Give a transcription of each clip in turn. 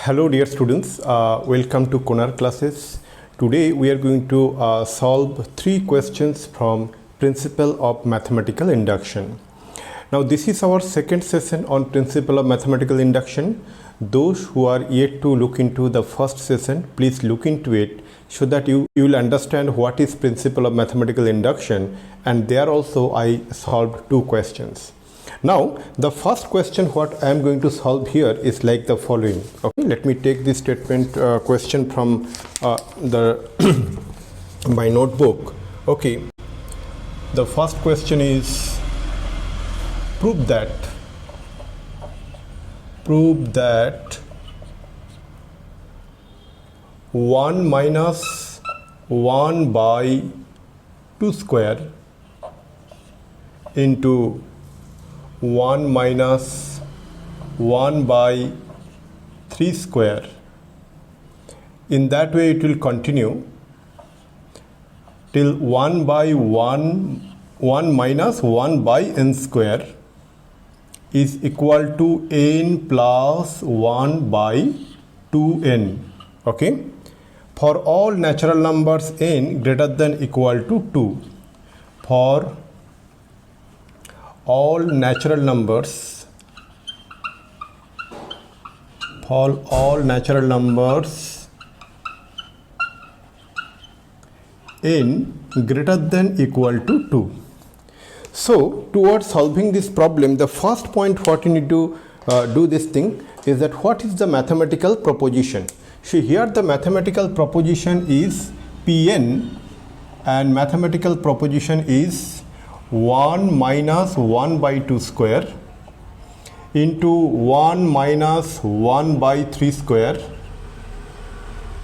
Hello dear students, welcome to Konar classes. Today we are going to solve 3 questions from Principle of Mathematical Induction. Now this is our second session on Principle of Mathematical Induction. Those who are yet to look into the first session, please look into it so that you will understand what is Principle of Mathematical Induction, and there also I solved 2 questions. Now the first question what I am going to solve here is like the following. Okay, let me take this statement question from my notebook. Okay, the first question is prove that 1 minus 1 by 2 square into 1 minus 1 by 3 square. In that way it will continue till 1 minus 1 by n square is equal to n plus 1 by 2n. Okay, for all natural numbers n greater than equal to 2, for all natural numbers n greater than equal to 2. So towards solving this problem, the first point what you need to do this thing is that what is the mathematical proposition. See, here the mathematical proposition is Pn, and mathematical proposition is 1 minus 1 by 2 square into 1 minus 1 by 3 square.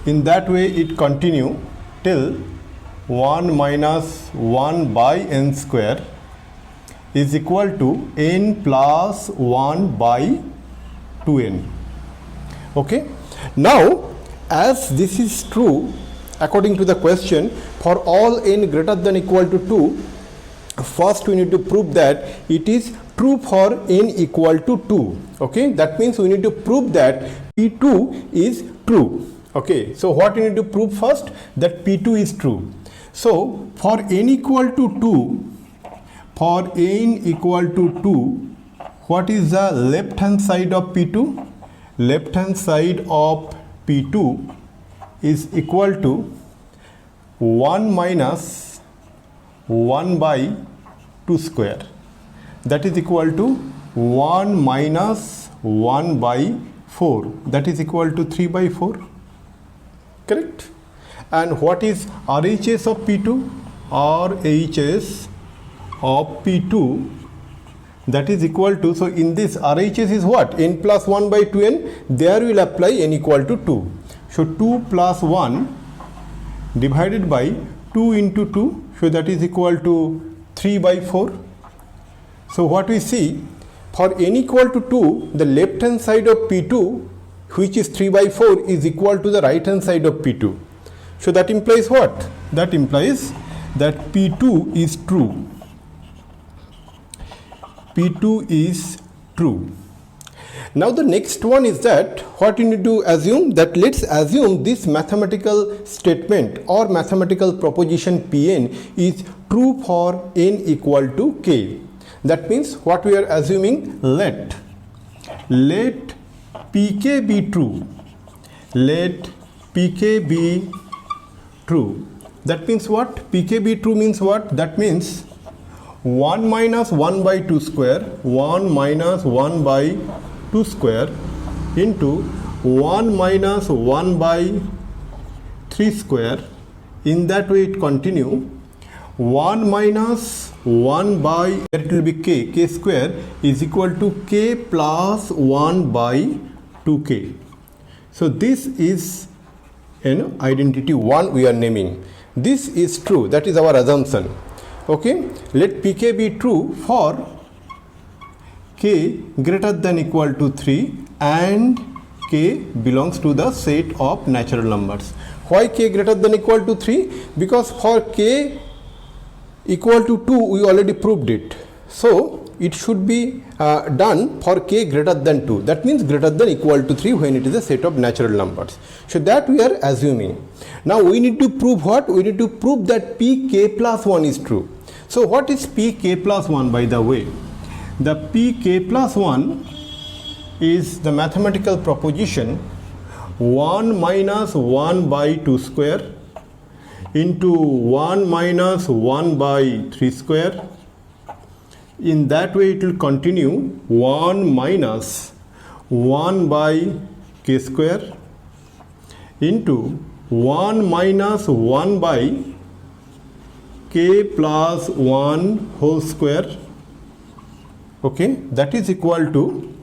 In that way it continue till 1 minus 1 by n square is equal to n plus 1 by 2n. Okay, now as this is true according to the question, for all n greater than equal to 2, first we need to prove that it is true for n equal to 2. Okay, that means we need to prove that P2 is true. Okay, so what we need to prove first? That P2 is true. So for n equal to 2, what is the left hand side of P2? Left hand side of P2 is equal to 1 minus 1 by 2 square, that is equal to 1 minus 1 by 4, that is equal to 3 by 4. Correct? And what is RHS of P2? RHS of P2, that is equal to, so in this RHS is what? N plus 1 by 2n. There we will apply n equal to 2. So 2 plus 1 divided by 2 into 2, so that is equal to 3 by 4. So what we see, for n equal to 2, the left hand side of P2, which is 3 by 4, is equal to the right hand side of P2. So that implies what? That implies that P2 is true. P2 is true. Now the next one is that what you need to assume, that let's assume this mathematical statement or mathematical proposition Pn is true for n equal to k. That means what we are assuming, let Pk be true. Let Pk be true. That means what? Pk be true means what? That means 1 minus 1 by 2 square, 1 minus 1 by 2 square into 1 minus 1 by 3 square. In that way it continue 1 minus 1 by, it will be k square is equal to k plus 1 by 2k. So this is identity 1 we are naming. This is true, that is our assumption. Okay, let Pk be true for k greater than equal to 3 and k belongs to the set of natural numbers. Why k greater than equal to 3? Because for k equal to 2 we already proved it. So it should be done for k greater than 2. That means greater than equal to 3 when it is a set of natural numbers. So that we are assuming. Now we need to prove what? We need to prove that pk plus 1 is true. So what is pk plus 1, by the way? The pk plus 1 is the mathematical proposition 1 minus 1 by 2 square into 1 minus 1 by 3 square. In that way it will continue 1 minus 1 by k square into 1 minus 1 by k plus 1 whole square. Okay, that is equal to,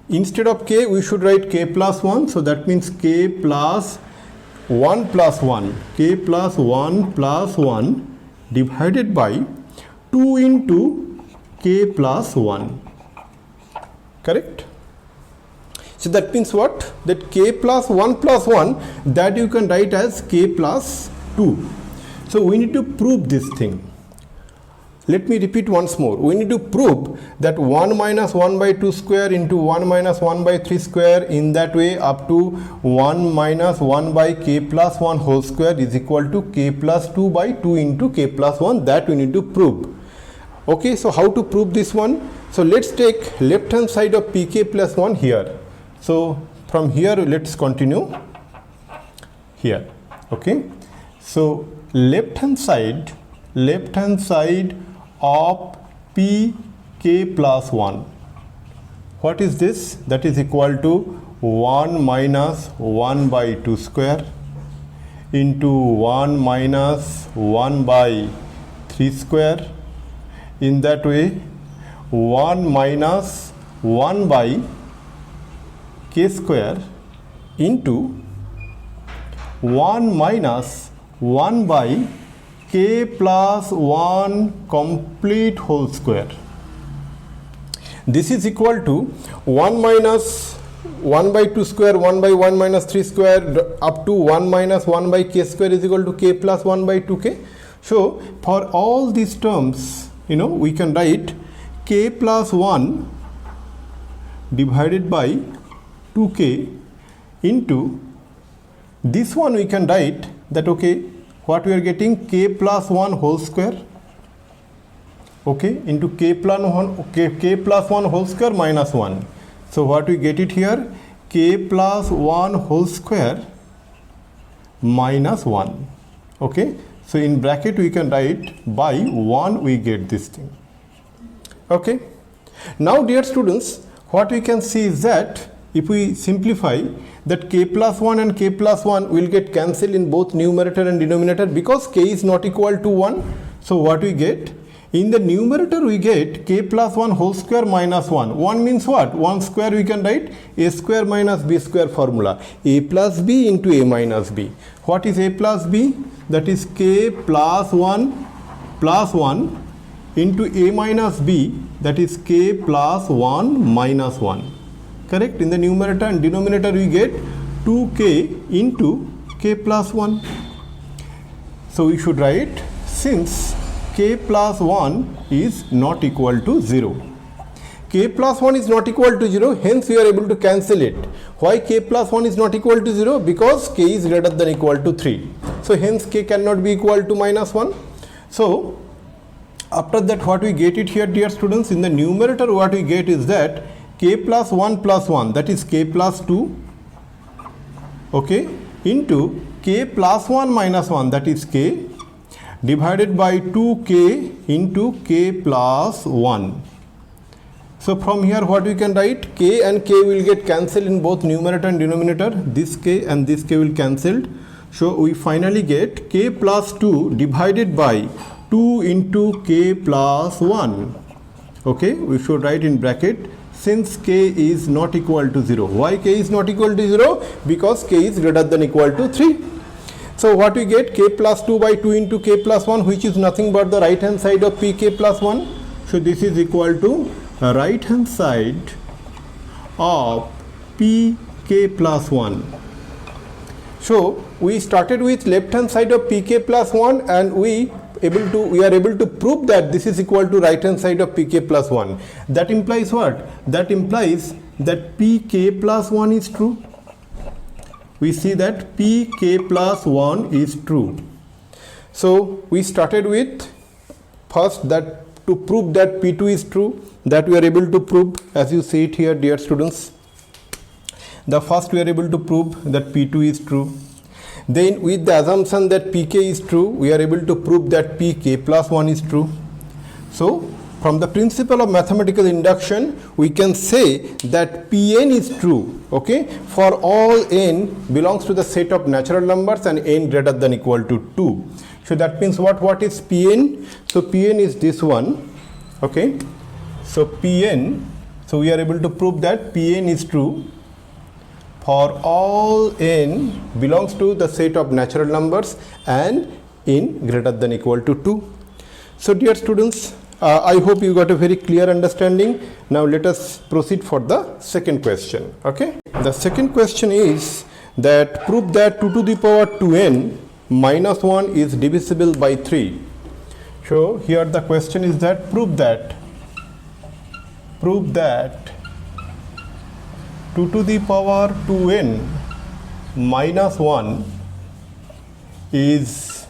instead of k we should write k plus 1, so that means k plus 1 plus 1, k plus 1 plus 1 divided by 2 into k plus 1. Correct? So that means what? That k plus 1 plus 1, that you can write as k plus 2. So we need to prove this thing. Let me repeat once more. We need to prove that 1 minus 1 by 2 square into 1 minus 1 by 3 square, in that way up to 1 minus 1 by k plus 1 whole square is equal to k plus 2 by 2 into k plus 1. That we need to prove. Okay, so how to prove this one? So let's take left hand side of pk plus 1 here. So from here let's continue here. Okay, so left hand side of pk plus 1, what is this? That is equal to 1 minus 1 by 2 square into 1 minus 1 by 3 square. In that way 1 minus 1 by k square into 1 minus 1 by k plus 1 complete whole square. This is equal to 1 minus 1 by 2 square, 1 by 1 minus 3 square up to 1 minus 1 by k square is equal to k plus 1 by 2k. So for all these terms, we can write k plus 1 divided by 2k into this one. We can write that, okay, what we are getting, k plus 1 whole square, okay, into k plus 1 whole square minus 1. So what we get it here, k plus 1 whole square minus 1. Okay, so in bracket we can write by 1 we get this thing. Okay, now dear students, what we can see is that if we simplify, that k plus 1 and k plus 1 will get cancelled in both numerator and denominator because k is not equal to 1. So what we get? In the numerator we get k plus 1 whole square minus 1. 1 means what? 1 square we can write a square minus b square formula. A plus b into a minus b. What is a plus b? That is k plus 1 into a minus b, that is k plus 1 minus 1. Correct? In the numerator and denominator we get 2k into k plus 1. So we should write, since k plus 1 is not equal to 0. K plus 1 is not equal to 0, hence we are able to cancel it. Why k plus 1 is not equal to 0? Because k is greater than equal to 3. So hence k cannot be equal to minus 1. So after that, what we get it here, dear students, in the numerator what we get is that k plus 1, that is k plus 2, okay, into k plus 1 minus 1, that is k, divided by 2k into k plus 1. So from here what we can write, k and k will get cancelled in both numerator and denominator. This k and this k will cancelled. So we finally get k plus 2 divided by 2 into k plus 1. Okay, we should write in bracket, since k is not equal to 0. Why k is not equal to 0? Because k is greater than equal to 3. So what we get, k plus 2 by 2 into k plus 1, which is nothing but the right hand side of pk plus 1. So this is equal to right hand side of pk plus 1. So we started with left hand side of pk plus 1 and we we are able to prove that this is equal to right hand side of pk plus 1. That implies what? That implies that pk plus 1 is true. We see that pk plus 1 is true. So we started with first that to prove that p2 is true, that we are able to prove, as you see it here, dear students. The first we are able to prove that p2 is true. Then with the assumption that pk is true, we are able to prove that pk plus 1 is true. So from the principle of mathematical induction, we can say that Pn is true, okay, for all n belongs to the set of natural numbers and n greater than equal to 2. So that means what is Pn? So Pn is this one, okay. So Pn, so we are able to prove that Pn is true for all n belongs to the set of natural numbers and n greater than equal to 2. So dear students, I hope you got a very clear understanding. Now let us proceed for the second question. Okay. The second question is that prove that 2 to the power 2n minus 1 is divisible by 3. So here the question is that prove that 2 to the power 2n minus 1 is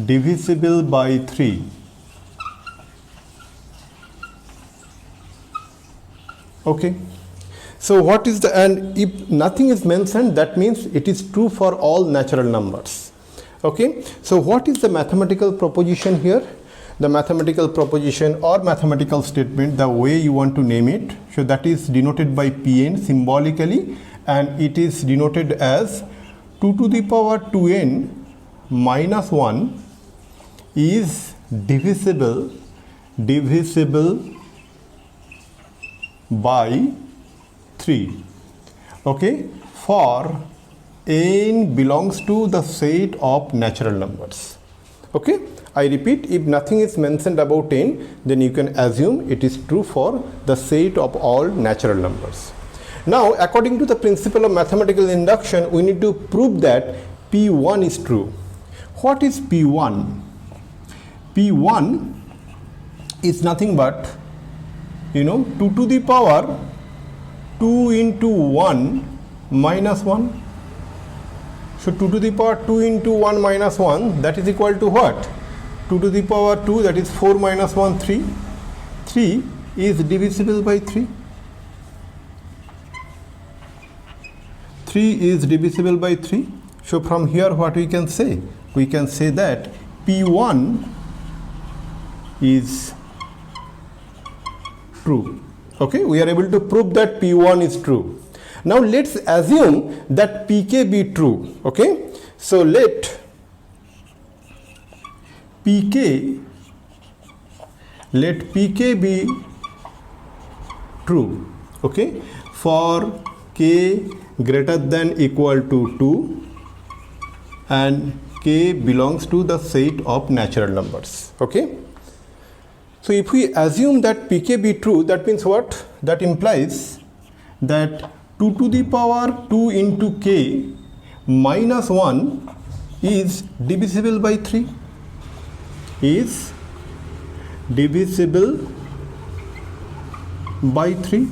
divisible by 3. Okay. So what is the, and if nothing is mentioned, that means it is true for all natural numbers. Okay. So what is the mathematical proposition here? The mathematical proposition or mathematical statement, the way you want to name it, so that is denoted by Pn symbolically, and it is denoted as 2 to the power 2n minus 1 is divisible by 3, okay, for n belongs to the set of natural numbers. Okay, I repeat, if nothing is mentioned about n, then you can assume it is true for the set of all natural numbers. Now, according to the principle of mathematical induction, we need to prove that P1 is true. What is P1? P1 is nothing but, 2 to the power 2 into 1 minus 1. So 2 to the power 2 into 1 minus 1, that is equal to what? 2 to the power 2, that is 4 minus 1, 3. 3 is divisible by 3. 3 is divisible by 3. So from here what we can say? We can say that P1 is true. Okay, we are able to prove that P1 is true. Now let's assume that Pk be true. Okay, so let Pk be true. Okay, for k greater than equal to 2 and k belongs to the set of natural numbers. Okay. So if we assume that Pk be true, that means what? That implies that 2 to the power 2 into k minus 1 is divisible by 3. Is divisible by 3.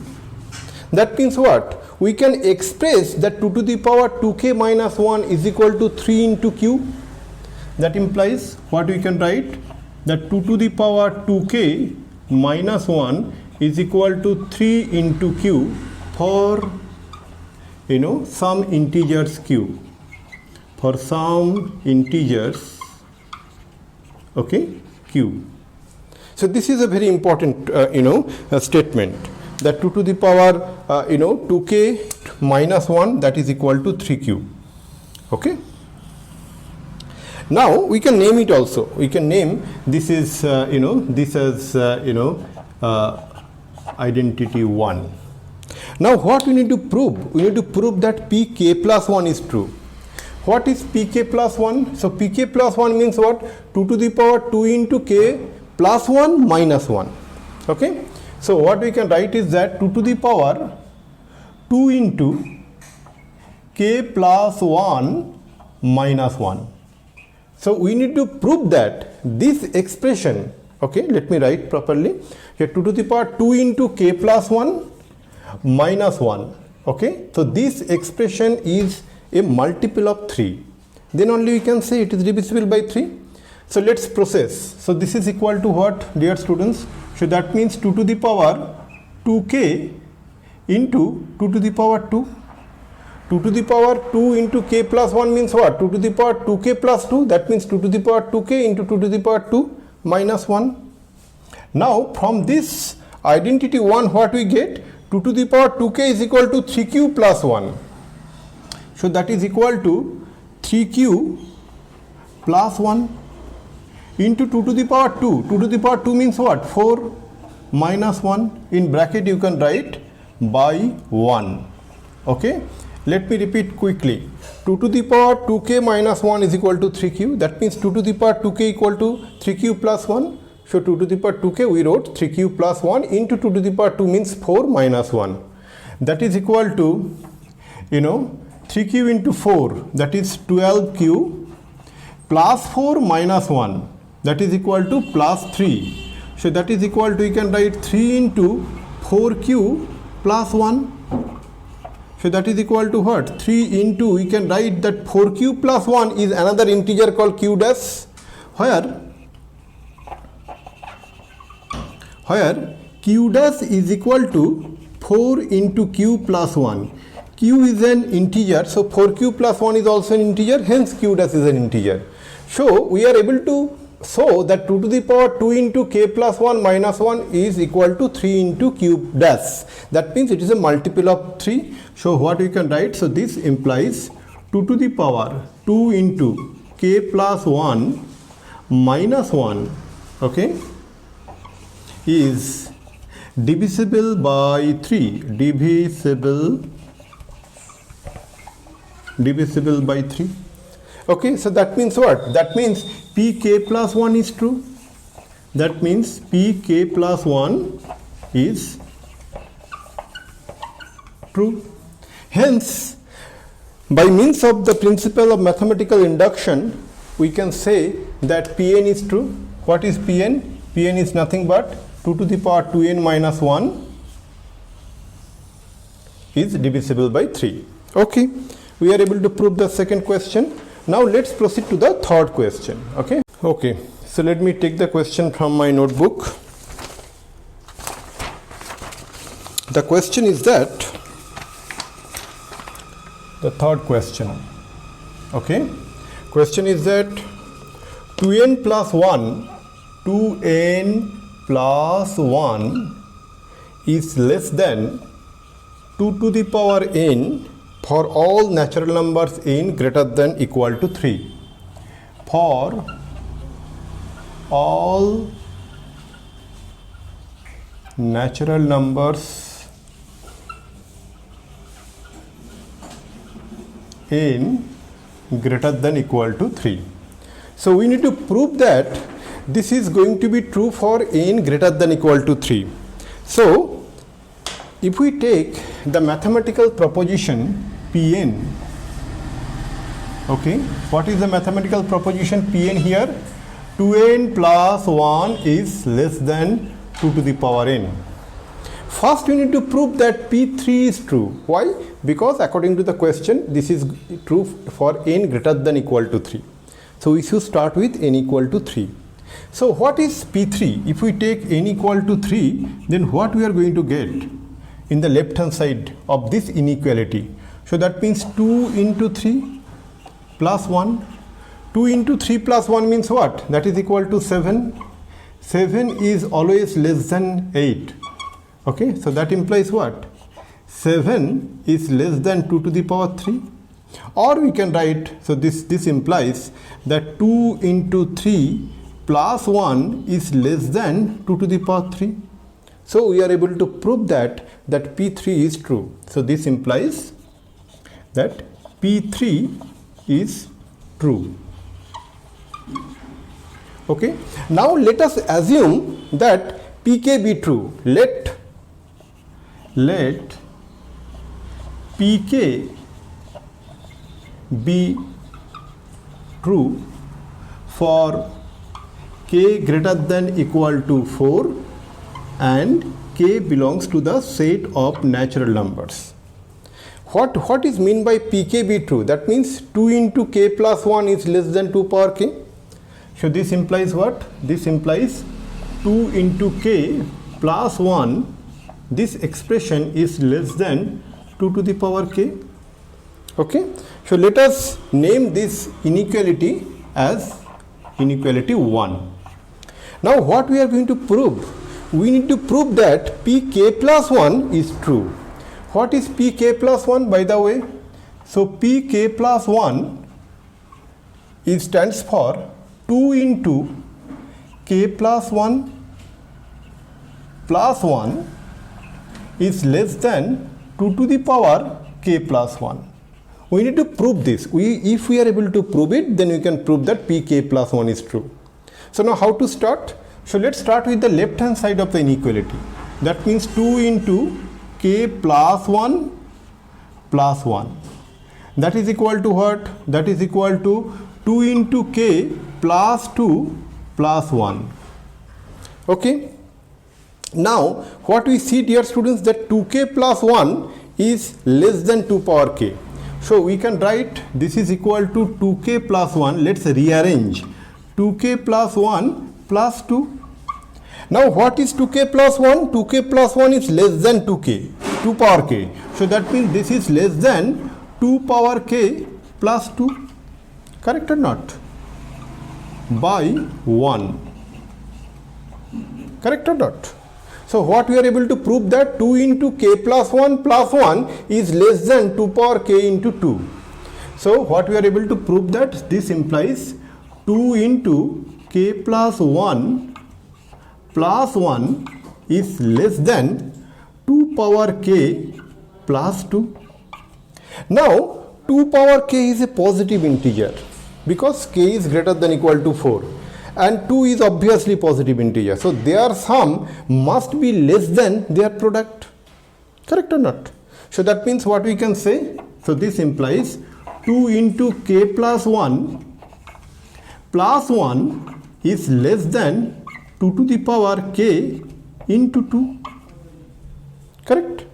That means what? We can express that 2 to the power 2k minus 1 is equal to 3 into q. That implies what we can write? That 2 to the power 2k minus 1 is equal to 3 into q for some integers q. For some integers, okay, q. So this is a very important statement, that 2 to the power 2k minus 1, that is equal to 3q. Okay. Now we can name it also. We can name this is this as identity 1. Now what we need to prove? We need to prove that Pk plus 1 is true. What is Pk plus 1? So Pk plus 1 means what? 2 to the power 2 into k plus 1 minus 1. Okay. So what we can write is that 2 to the power 2 into k plus 1 minus 1. So we need to prove that this expression, okay, let me write properly here, 2 to the power 2 into k plus 1 minus 1, okay. So this expression is a multiple of 3, then only we can say it is divisible by 3. So let's process. So this is equal to what, dear students? So that means 2 to the power 2k into 2 to the power 2. 2 to the power 2 into k plus 1 means what? 2 to the power 2k plus 2, that means 2 to the power 2k into 2 to the power 2 minus 1. Now from this identity 1 what we get? 2 to the power 2k is equal to 3q plus 1. So that is equal to 3q plus 1 into 2 to the power 2. 2 to the power 2 means what? 4 minus 1. In bracket you can write by 1. Okay. Let me repeat quickly. 2 to the power 2k minus 1 is equal to 3q. That means 2 to the power 2k equal to 3q plus 1. So 2 to the power 2k we wrote 3q plus 1 into 2 to the power 2 means 4 minus 1. That is equal to, 3q into 4, that is 12q plus 4 minus 1, that is equal to plus 3. So that is equal to, you can write 3 into 4q plus 1. So that is equal to what? 3 into, we can write that 4q plus 1 is another integer called q dash, where q dash is equal to 4 into q plus 1. Q is an integer, so 4q plus 1 is also an integer, hence q dash is an integer. So we are able to show that 2 to the power 2 into k plus 1 minus 1 is equal to 3 into q dash. That means it is a multiple of 3. So what we can write? So this implies 2 to the power 2 into k plus 1 minus 1, okay, is divisible by 3. Divisible by 3. Okay, so that means what? That means pk plus 1 is true. That means pk plus 1 is true. Hence, by means of the principle of mathematical induction, we can say that Pn is true. What is Pn? Pn is nothing but 2 to the power 2n minus 1 is divisible by 3. Okay, we are able to prove the second question. Now let's proceed to the third question. Okay, so let me take the question from my notebook. The question is that, the third question, okay, question is that 2n plus 1 is less than 2 to the power n for all natural numbers n greater than equal to 3. For all natural numbers n greater than equal to 3. So we need to prove that this is going to be true for n greater than equal to 3. So if we take the mathematical proposition Pn, okay, what is the mathematical proposition Pn here? 2n plus 1 is less than 2 to the power n. First we need to prove that P3 is true. Why? Because according to the question, this is true for n greater than equal to 3. So we should start with n equal to 3. So what is P3? If we take n equal to 3, then what we are going to get in the left hand side of this inequality? So that means 2 into 3 plus 1. 2 into 3 plus 1 means what? That is equal to 7. 7 is always less than 8. Okay, so that implies what? 7 is less than 2 to the power 3. Or we can write, so this implies that 2 into 3 plus 1 is less than 2 to the power 3. So we are able to prove that P3 is true. So this implies that P3 is true. Okay. Now let us assume that Pk be true. Let Pk be true. for k greater than equal to 4 and k belongs to the set of natural numbers. What is mean by pk be true? That means 2 into k plus 1 is less than 2 power k. So this implies what? This implies 2 into k plus 1, this expression is less than 2 to the power k. Okay, so let us name this inequality as inequality 1. Now what we are going to prove? We need to prove that pk plus 1 is true. What is pk plus 1, by the way? So pk plus 1 stands for 2 into k plus 1 plus 1 is less than 2 to the power k plus 1. We need to prove this. If we are able to prove it, then we can prove that pk plus 1 is true. So now how to start? So let's start with the left hand side of the inequality. That means 2 into k plus 1 plus 1. That is equal to what? That is equal to 2 into k plus 2 plus 1. Okay. Now what we see, dear students, that 2k plus 1 is less than 2 power k. So we can write this is equal to 2k plus 1. Let's rearrange 2k plus 1 plus 2. Now what is 2k plus 1? 2k plus 1 is less than 2k, 2 power k. So that means this is less than 2 power k plus 2. Correct or not? By 1. Correct or not? So what we are able to prove that 2 into k plus 1 is less than 2 power k into 2. So what we are able to prove that this implies 2 into k plus 1 is less than 2 power k plus 2. Now 2 power k is a positive integer because k is greater than equal to 4. And 2 is obviously positive integer. So their sum must be less than their product. Correct or not? So that means what we can say? So this implies 2 into k plus 1 is less than 2 to the power k into 2. Correct?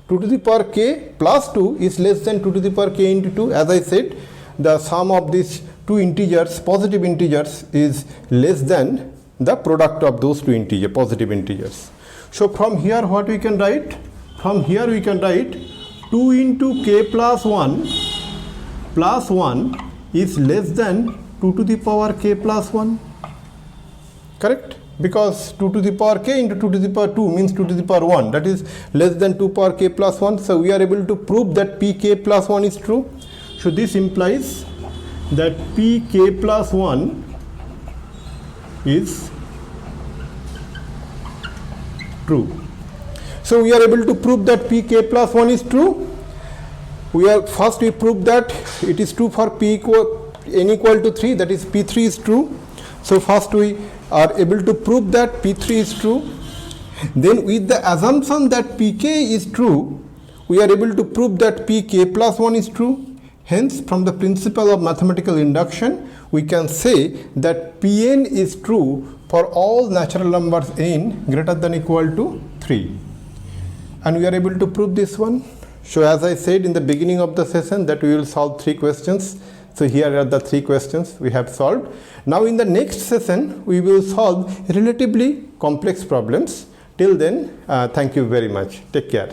2 to the power k plus 2 is less than 2 to the power k into 2. As I said, the sum of these two integers, positive integers, is less than the product of those two positive integers. So from here what we can write? From here we can write 2 into k plus 1 is less than 2 to the power k plus 1. Correct? Because 2 to the power k into 2 to the power 2 means 2 to the power 1. That is less than 2 power k plus 1. So we are able to prove that pk plus 1 is true. So this implies that pk plus 1 is true. So we are able to prove that pk plus 1 is true. First we prove that it is true for n equal to 3, that is p3 is true. So first we are able to prove that p3 is true. Then with the assumption that pk is true, we are able to prove that pk plus 1 is true. Hence, from the principle of mathematical induction, we can say that Pn is true for all natural numbers n greater than equal to 3. And we are able to prove this one. So as I said in the beginning of the session that we will solve 3 questions. So here are the 3 questions we have solved. Now in the next session, we will solve relatively complex problems. Till then, thank you very much. Take care.